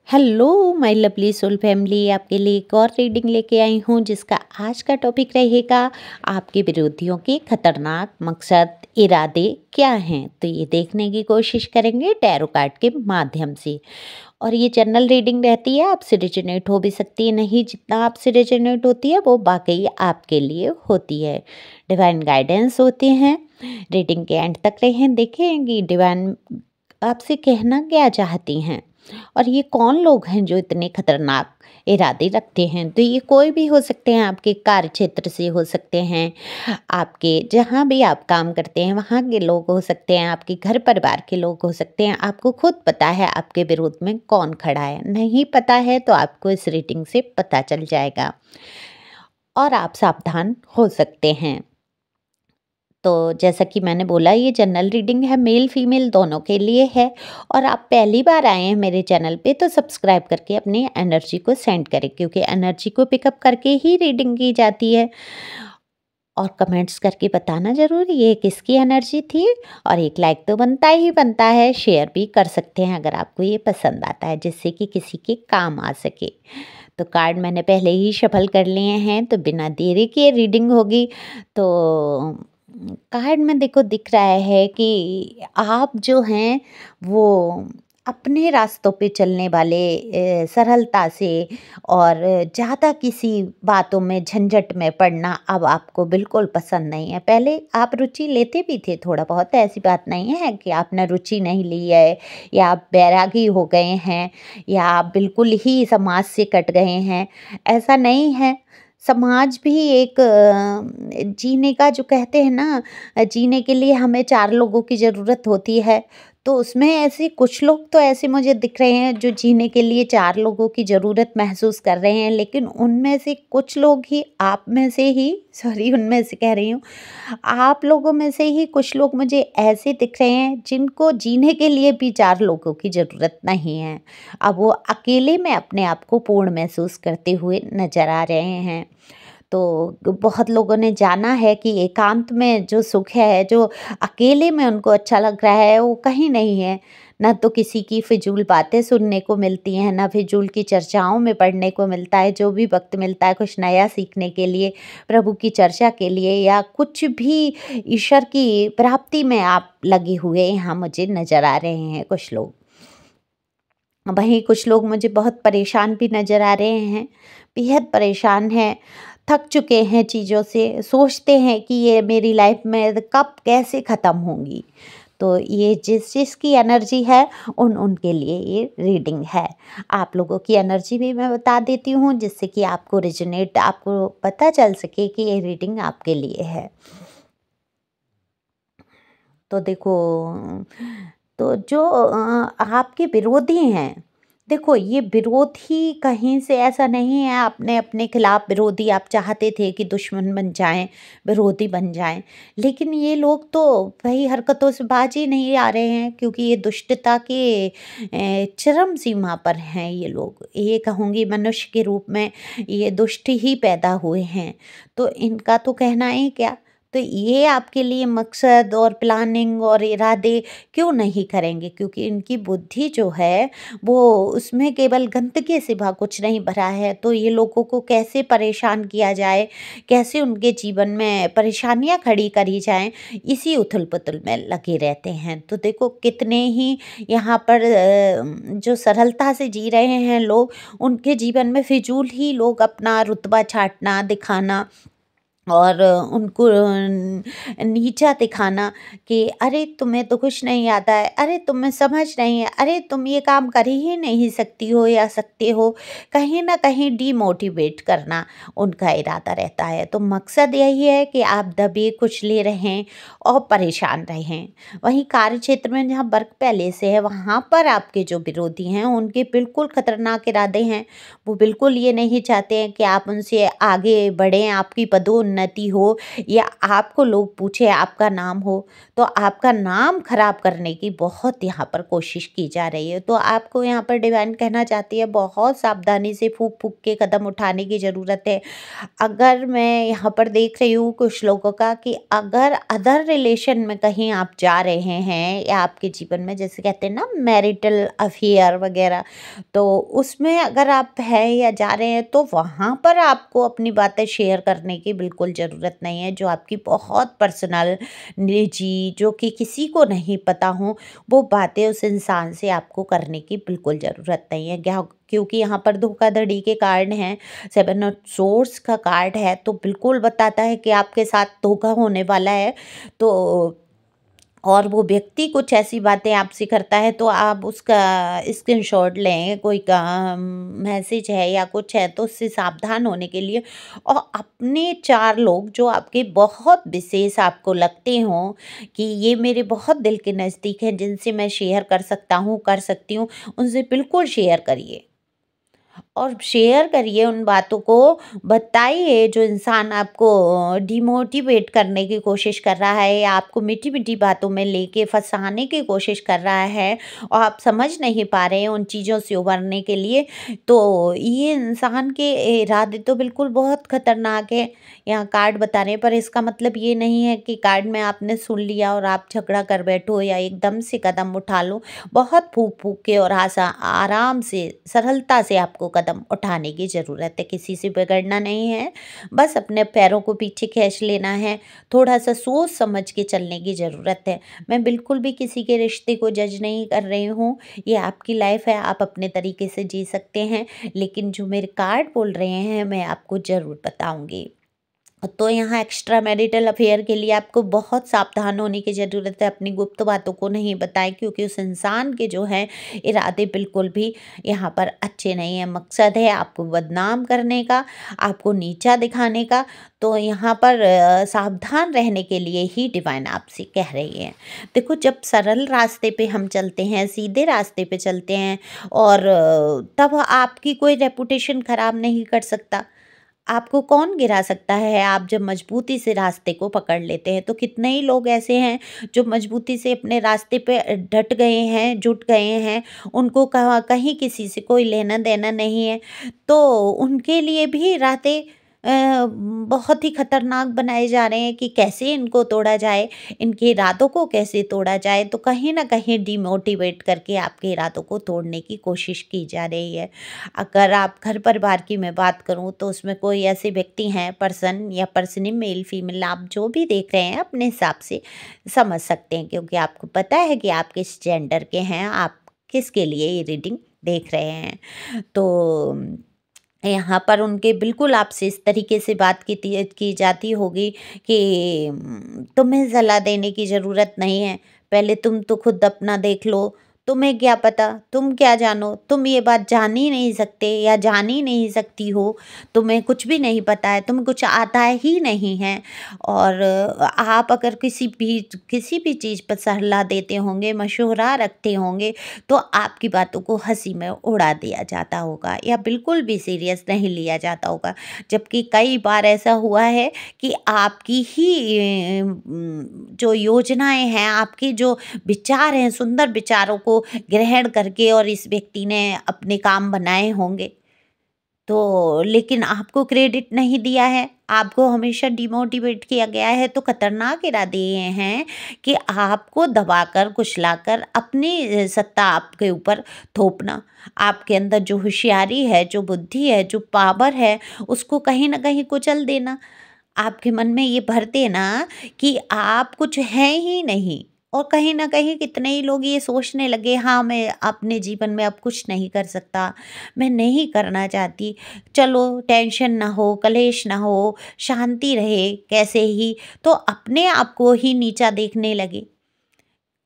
Hello my lovely soul family, आपके लिए एक और रीडिंग लेके आई हूँ जिसका आज का टॉपिक रहेगा आपके विरोधियों के खतरनाक मकसद इरादे क्या हैं। तो ये देखने की कोशिश करेंगे टैरो कार्ड के माध्यम से। और ये जनरल रीडिंग रहती है, आपसे रिजोनेट हो भी सकती है, नहीं जितना आपसे रिजोनेट होती है वो वाकई आपके लिए होती है। डिवाइन गाइडेंस होते हैं। रीडिंग के एंड तक रहें, देखेंगे डिवाइन आपसे कहना क्या चाहती हैं और ये कौन लोग हैं जो इतने खतरनाक इरादे रखते हैं। तो ये कोई भी हो सकते हैं, आपके कार्य क्षेत्र से हो सकते हैं, आपके जहाँ भी आप काम करते हैं वहाँ के लोग हो सकते हैं, आपके घर परिवार के लोग हो सकते हैं। आपको खुद पता है आपके विरोध में कौन खड़ा है, नहीं पता है तो आपको इस रीडिंग से पता चल जाएगा और आप सावधान हो सकते हैं। तो जैसा कि मैंने बोला, ये जनरल रीडिंग है, मेल फीमेल दोनों के लिए है। और आप पहली बार आए हैं मेरे चैनल पे तो सब्सक्राइब करके अपनी एनर्जी को सेंड करें, क्योंकि एनर्जी को पिकअप करके ही रीडिंग की जाती है। और कमेंट्स करके बताना ज़रूर ये किसकी एनर्जी थी, और एक लाइक तो बनता ही बनता है, शेयर भी कर सकते हैं अगर आपको ये पसंद आता है, जिससे कि किसी के काम आ सके। तो कार्ड मैंने पहले ही शफल कर लिए हैं, तो बिना देरी के रीडिंग होगी। तो कार्ड में देखो दिख रहा है कि आप जो हैं वो अपने रास्तों पे चलने वाले, सरलता से और ज़्यादा किसी बातों में झंझट में पड़ना अब आपको बिल्कुल पसंद नहीं है। पहले आप रुचि लेते भी थे थोड़ा बहुत, ऐसी बात नहीं है कि आपने रुचि नहीं ली है या आप बैरागी हो गए हैं या आप बिल्कुल ही समाज से कट गए हैं, ऐसा नहीं है। समाज भी एक जीने का, जो कहते हैं ना, जीने के लिए हमें 4 लोगों की ज़रूरत होती है। तो उसमें ऐसे कुछ लोग तो ऐसे मुझे दिख रहे हैं जो जीने के लिए 4 लोगों की ज़रूरत महसूस कर रहे हैं, लेकिन उनमें से कुछ लोग ही आप में से ही, सॉरी उनमें से कह रही हूँ, आप लोगों में से ही कुछ लोग मुझे ऐसे दिख रहे हैं जिनको जीने के लिए भी 4 लोगों की ज़रूरत नहीं है। अब वो अकेले में अपने आप को पूर्ण महसूस करते हुए नज़र आ रहे हैं। तो बहुत लोगों ने जाना है कि एकांत में जो सुख है, जो अकेले में उनको अच्छा लग रहा है, वो कहीं नहीं है। ना तो किसी की फिजूल बातें सुनने को मिलती हैं, ना फिजूल की चर्चाओं में पढ़ने को मिलता है। जो भी वक्त मिलता है कुछ नया सीखने के लिए, प्रभु की चर्चा के लिए, या कुछ भी ईश्वर की प्राप्ति में आप लगे हुए यहाँ मुझे नज़र आ रहे हैं कुछ लोग। वहीं कुछ लोग मुझे बहुत परेशान भी नज़र आ रहे हैं, बेहद परेशान हैं, थक चुके हैं चीज़ों से, सोचते हैं कि ये मेरी लाइफ में कब कैसे ख़त्म होंगी। तो ये जिस जिसकी एनर्जी है उनके लिए ये रीडिंग है। आप लोगों की एनर्जी भी मैं बता देती हूँ, जिससे कि आपको रिजोनेट, आपको पता चल सके कि ये रीडिंग आपके लिए है। तो देखो, तो जो आपके विरोधी हैं, देखो ये विरोध ही कहीं से ऐसा नहीं है आपने अपने खिलाफ विरोधी आप चाहते थे कि दुश्मन बन जाएं, विरोधी बन जाएं, लेकिन ये लोग तो वही हरकतों से बाज ही नहीं आ रहे हैं, क्योंकि ये दुष्टता के चरम सीमा पर हैं। ये लोग, ये कहूँगी मनुष्य के रूप में ये दुष्ट ही पैदा हुए हैं, तो इनका तो कहना ही क्या। तो ये आपके लिए मकसद और प्लानिंग और इरादे क्यों नहीं करेंगे, क्योंकि इनकी बुद्धि जो है वो, उसमें केवल गंदगी सिवा कुछ नहीं भरा है। तो ये लोगों को कैसे परेशान किया जाए, कैसे उनके जीवन में परेशानियां खड़ी करी जाएं, इसी उथल पुथल में लगे रहते हैं। तो देखो कितने ही यहाँ पर जो सरलता से जी रहे हैं लोग, उनके जीवन में फिजूल ही लोग अपना रुतबा छाटना, दिखाना और उनको नीचा दिखाना कि अरे तुम्हें तो कुछ नहीं आता है, अरे तुम्हें समझ नहीं है, अरे तुम ये काम कर ही नहीं सकती हो या सकते हो, कहीं ना कहीं डीमोटिवेट करना उनका इरादा रहता है। तो मकसद यही है कि आप दबे कुचले रहें और परेशान रहें। वहीं कार्य क्षेत्र में जहाँ वर्क पैलेस है, वहाँ पर आपके जो विरोधी हैं उनके बिल्कुल खतरनाक इरादे हैं। वो बिल्कुल ये नहीं चाहते हैं कि आप उनसे आगे बढ़ें, आपकी पदोन्नति उन्नति हो या आपको लोग पूछे आपका नाम हो, तो आपका नाम खराब करने की बहुत यहाँ पर कोशिश की जा रही है। तो आपको यहाँ पर डिवाइन कहना चाहती है, बहुत सावधानी से फूँक फूँक के कदम उठाने की ज़रूरत है। अगर मैं यहाँ पर देख रही हूँ कुछ लोगों का कि अगर अदर रिलेशन में कहीं आप जा रहे हैं या आपके जीवन में, जैसे कहते हैं ना मैरिटल अफेयर वगैरह, तो उसमें अगर आप हैं या जा रहे हैं तो वहाँ पर आपको अपनी बातें शेयर करने की बिल्कुल ज़रूरत नहीं है। जो आपकी बहुत पर्सनल, निजी, जो कि किसी को नहीं पता हो, वो बातें उस इंसान से आपको करने की बिल्कुल ज़रूरत नहीं है। क्या, क्योंकि यहाँ पर धोखाधड़ी के कार्ड हैं, 7 ऑफ सोर्स का कार्ड है, तो बिल्कुल बताता है कि आपके साथ धोखा होने वाला है। तो और वो व्यक्ति कुछ ऐसी बातें आपसे करता है तो आप उसका स्क्रीनशॉट लें, कोई का मैसेज है या कुछ है तो उससे सावधान होने के लिए, और अपने 4 लोग जो आपके बहुत विशेष आपको लगते हों कि ये मेरे बहुत दिल के नज़दीक हैं, जिनसे मैं शेयर कर सकता हूँ, कर सकती हूँ, उनसे बिल्कुल शेयर करिए। और शेयर करिए उन बातों को, बताइए जो इंसान आपको डिमोटिवेट करने की कोशिश कर रहा है या आपको मीठी-मीठी बातों में लेके फँसाने की कोशिश कर रहा है और आप समझ नहीं पा रहे हैं उन चीज़ों से उभरने के लिए, तो ये इंसान के इरादे तो बिल्कुल बहुत खतरनाक है। यहाँ कार्ड बता रहे हैं, पर इसका मतलब ये नहीं है कि कार्ड में आपने सुन लिया और आप झगड़ा कर बैठो या एकदम से कदम उठा लो। बहुत फूँक-फूँक के और आराम से, सरलता से आपको कदम उठाने की ज़रूरत है। किसी से बिगड़ना नहीं है, बस अपने पैरों को पीछे खींच लेना है, थोड़ा-सा सोच समझ के चलने की ज़रूरत है। मैं बिल्कुल भी किसी के रिश्ते को जज नहीं कर रही हूँ, ये आपकी लाइफ़ है, आप अपने तरीके से जी सकते हैं, लेकिन जो मेरे कार्ड बोल रहे हैं, मैं आपको ज़रूर बताऊँगी। तो यहाँ एक्स्ट्रा मैरिटल अफेयर के लिए आपको बहुत सावधान होने की ज़रूरत है। अपनी गुप्त बातों को नहीं बताएं, क्योंकि उस इंसान के जो हैं इरादे बिल्कुल भी यहाँ पर अच्छे नहीं हैं। मकसद है आपको बदनाम करने का, आपको नीचा दिखाने का। तो यहाँ पर सावधान रहने के लिए ही डिवाइन आपसे कह रही है। देखो, जब सरल रास्ते पे हम चलते हैं, सीधे रास्ते पे चलते हैं, और तब आपकी कोई रेपुटेशन ख़राब नहीं कर सकता। आपको कौन गिरा सकता है? आप जब मजबूती से रास्ते को पकड़ लेते हैं, तो कितने ही लोग ऐसे हैं जो मजबूती से अपने रास्ते पे डट गए हैं, जुट गए हैं, उनको कहीं किसी से कोई लेना देना नहीं है, तो उनके लिए भी रास्ते बहुत ही खतरनाक बनाए जा रहे हैं कि कैसे इनको तोड़ा जाए, इनके इरादों को कैसे तोड़ा जाए। तो कहीं न कहीं डिमोटिवेट करके आपके इरादों को तोड़ने की कोशिश की जा रही है। अगर आप घर परिवार की मैं बात करूँ, तो उसमें कोई ऐसे व्यक्ति हैं, पर्सन या पर्सनी, मेल फीमेल, आप जो भी देख रहे हैं अपने हिसाब से समझ सकते हैं, क्योंकि आपको पता है कि आप किस जेंडर के हैं, आप किसके लिए ये रीडिंग देख रहे हैं। तो यहाँ पर उनके बिल्कुल आपसे इस तरीके से बात की जाती होगी कि तुम्हें सलाह देने की ज़रूरत नहीं है, पहले तुम तो खुद अपना देख लो, तुम्हें क्या पता, तुम क्या जानो, तुम ये बात जान ही नहीं सकते या जान ही नहीं सकती हो, तुम्हें कुछ भी नहीं पता है, तुम्हें कुछ आता ही नहीं है। और आप अगर किसी भी चीज़ पर सलाह देते होंगे, मशवरा रखते होंगे, तो आपकी बातों को हंसी में उड़ा दिया जाता होगा या बिल्कुल भी सीरियस नहीं लिया जाता होगा। जबकि कई बार ऐसा हुआ है कि आपकी ही जो योजनाएं हैं, आपके जो विचार हैं, सुंदर विचारों को ग्रहण करके और इस व्यक्ति ने अपने काम बनाए होंगे, तो लेकिन आपको क्रेडिट नहीं दिया है, आपको हमेशा डिमोटिवेट किया गया है। तो खतरनाक इरादे ये हैं कि आपको दबाकर, कुचलाकर अपनी सत्ता आपके ऊपर थोपना, आपके अंदर जो होशियारी है, जो बुद्धि है, जो पावर है, उसको कहीं न कहीं कुचल देना। आपके मन में ये भर देना कि आप कुछ हैं ही नहीं, और कहीं न कहीं कितने ही लोग ये सोचने लगे, हाँ, मैं अपने जीवन में अब कुछ नहीं कर सकता, मैं नहीं करना चाहती, चलो टेंशन ना हो, कलेश ना हो, शांति रहे कैसे ही, तो अपने आप को ही नीचा देखने लगे।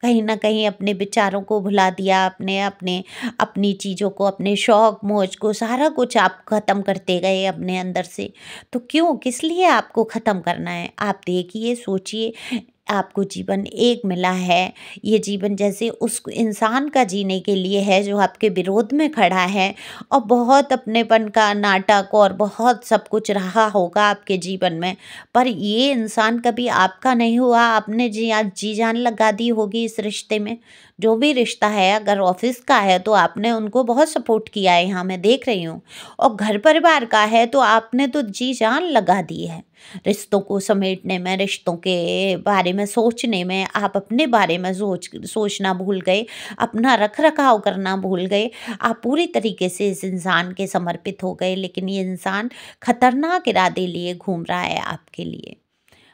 कहीं न कहीं अपने विचारों को भुला दिया, अपने अपने अपनी चीज़ों को, अपने शौक मौज को, सारा कुछ आप ख़त्म करते गए अपने अंदर से। तो क्यों, किस लिए आपको ख़त्म करना है? आप देखिए, सोचिए, आपको जीवन एक मिला है, ये जीवन जैसे उस इंसान का जीने के लिए है जो आपके विरोध में खड़ा है, और बहुत अपनेपन का नाटक और बहुत सब कुछ रहा होगा आपके जीवन में, पर ये इंसान कभी आपका नहीं हुआ। आपने जी जान लगा दी होगी इस रिश्ते में। जो भी रिश्ता है, अगर ऑफिस का है तो आपने उनको बहुत सपोर्ट किया है, यहाँ मैं देख रही हूँ, और घर परिवार का है तो आपने तो जी जान लगा दी है। रिश्तों को समेटने में, रिश्तों के बारे में सोचने में आप अपने बारे में सोचना भूल गए, अपना रख रखाव करना भूल गए, आप पूरी तरीके से इस इंसान के समर्पित हो गए। लेकिन ये इंसान खतरनाक इरादे लिए घूम रहा है आपके लिए।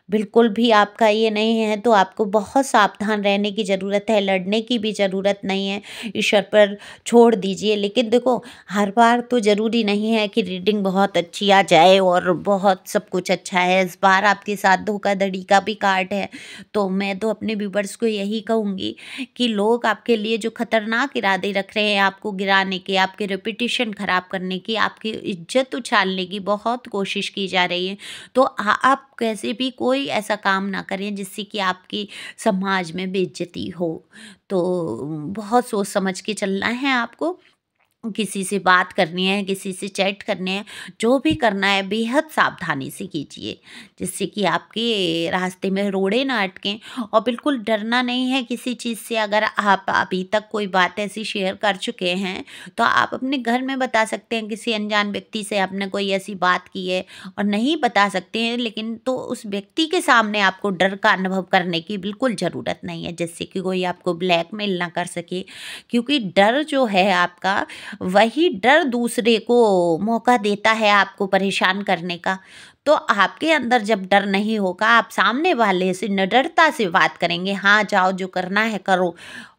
बिल्कुल भी आपका ये नहीं है, तो आपको बहुत सावधान रहने की ज़रूरत है, लड़ने की भी ज़रूरत नहीं है, ईश्वर पर छोड़ दीजिए। लेकिन देखो, हर बार तो ज़रूरी नहीं है कि रीडिंग बहुत अच्छी आ जाए और बहुत सब कुछ अच्छा है। इस बार आपके साथ धोखाधड़ी का भी कार्ड है, तो मैं तो अपने व्यूवर्स को यही कहूँगी कि लोग आपके लिए जो खतरनाक इरादे रख रहे हैं, आपको गिराने के, आपके रेपुटेशन ख़राब करने की, आपकी इज्जत उछालने की बहुत कोशिश की जा रही है, तो आप कैसे भी कोई ऐसा काम ना करें जिससे कि आपकी समाज में बेइज्जती हो। तो बहुत सोच समझ के चलना है आपको। किसी से बात करनी है, किसी से चैट करने हैं, जो भी करना है बेहद सावधानी से कीजिए, जिससे कि आपके रास्ते में रोड़े ना अटकें। और बिल्कुल डरना नहीं है किसी चीज़ से। अगर आप अभी तक कोई बात ऐसी शेयर कर चुके हैं, तो आप अपने घर में बता सकते हैं। किसी अनजान व्यक्ति से आपने कोई ऐसी बात की है और नहीं बता सकते हैं, लेकिन तो उस व्यक्ति के सामने आपको डर का अनुभव करने की बिल्कुल ज़रूरत नहीं है, जिससे कि कोई आपको ब्लैकमेल ना कर सके। क्योंकि डर जो है आपका, वही डर दूसरे को मौका देता है आपको परेशान करने का। तो आपके अंदर जब डर नहीं होगा, आप सामने वाले से निडरता से बात करेंगे, हाँ जाओ जो करना है करो,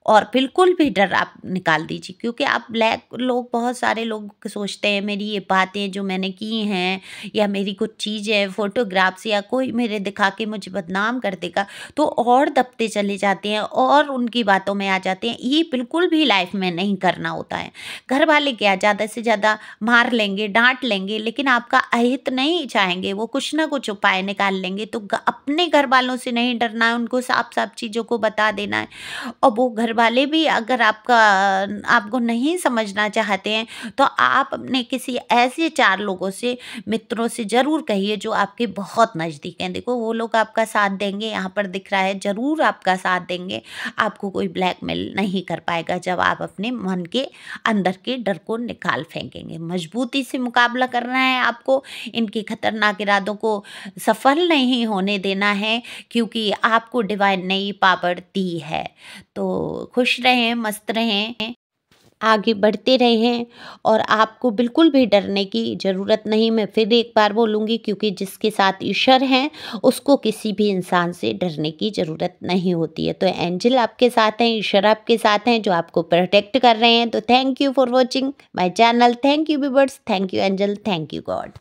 और बिल्कुल भी डर आप निकाल दीजिए। क्योंकि आप बहुत सारे लोग सोचते हैं मेरी ये बातें जो मैंने की हैं, या मेरी कुछ चीज़ें फोटोग्राफ्स, या कोई मेरे दिखा के मुझे बदनाम कर देगा, तो और दबते चले जाते हैं और उनकी बातों में आ जाते हैं। ये बिल्कुल भी लाइफ में नहीं करना होता है। घर वाले क्या ज़्यादा से ज़्यादा मार लेंगे, डांट लेंगे, लेकिन आपका अहित नहीं चाहेंगे, वो कुछ ना कुछ उपाय निकाल लेंगे। तो अपने घर वालों से नहीं डरना है, उनको साफ साफ चीज़ों को बता देना है। और वो घर वाले भी अगर आपको नहीं समझना चाहते हैं, तो आप अपने किसी ऐसे 4 लोगों से, मित्रों से ज़रूर कहिए जो आपके बहुत नज़दीक हैं। देखो, वो लोग आपका साथ देंगे, यहाँ पर दिख रहा है, ज़रूर आपका साथ देंगे। आपको कोई ब्लैकमेल नहीं कर पाएगा जब आप अपने मन के अंदर के डर को निकाल फेंकेंगे। मजबूती से मुकाबला करना है आपको, इनके खतरनाक इरादों को सफल नहीं होने देना है, क्योंकि आपको डिवाइन ने ये पावर दी है। तो खुश रहें, मस्त रहें, आगे बढ़ते रहें, और आपको बिल्कुल भी डरने की ज़रूरत नहीं। मैं फिर एक बार बोलूँगी, क्योंकि जिसके साथ ईश्वर हैं, उसको किसी भी इंसान से डरने की ज़रूरत नहीं होती है। तो एंजल आपके साथ हैं, ईश्वर आपके साथ हैं, जो आपको प्रोटेक्ट कर रहे हैं। तो thank you for watching my channel. Thank you viewers, thank you angel, thank you God.